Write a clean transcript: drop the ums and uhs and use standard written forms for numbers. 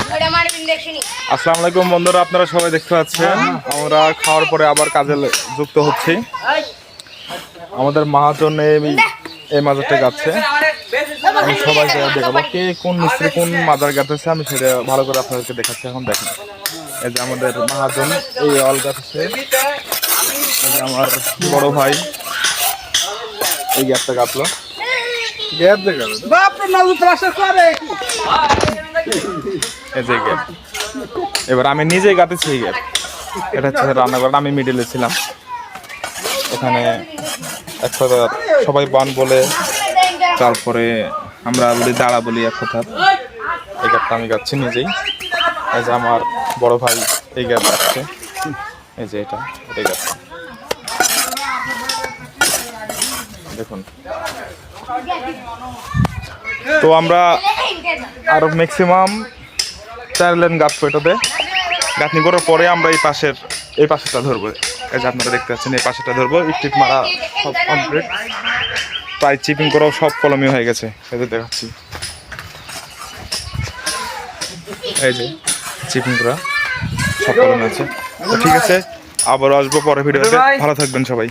আসসালামু আলাইকুম বন্ধুরা, আপনারা সবাই দেখতে পাচ্ছেন আমরা খাওয়ার পরে আবার কাজে যুক্ত হচ্ছি। আমাদের মহাজন এই মাজারটা গাচ্ছে, আমি সবাইকে দেখাবো কে কোন মিস্ত্রি কোন মাজার গাতেছে, আমি সেটা ভালো করে আপনাদেরকে দেখাচ্ছি। এখন দেখেন, এই যে আমাদের মহাজন এই অল গাতেছে, এই যে আমার বড় ভাই এই গ্যাপটা গাতলো। গ্যাপ দেখাবে এই যে গ্যাপ, এবার আমি নিজেই গাতেছি এই গ্যাপ। এটা হচ্ছে রান্নাঘর, আমি মিডিলে ছিলাম। এখানে একসাথে সবাই বান বলে, তারপরে আমরা বলি দাঁড়া বলি এক কথা। এই গ্যাপটা আমি গাচ্ছি নিজেই। এই যে আমার বড় ভাই এই গ্যাপ গাচ্ছে, এই যে এটাই গাচ্ছে দেখুন। তো আমরা আরো ম্যাক্সিমাম 4 লেন গাঁথবো এটাতে। গাঁথনি করার পরে আমরা এই পাশেরটা ধরবো। এই যে আপনারা দেখতে পাচ্ছেন এই পাশেরটা ধরবো। ইট মারা সব কমপ্লিট, প্রায় চিপিং করাও সব কলমি হয়ে গেছে। এই যে দেখাচ্ছি, এই যে চিপিং করা সব কলমি আছে। তো ঠিক আছে, আবারও আসবো পরে ভিডিওতে। ভালো থাকবেন সবাই।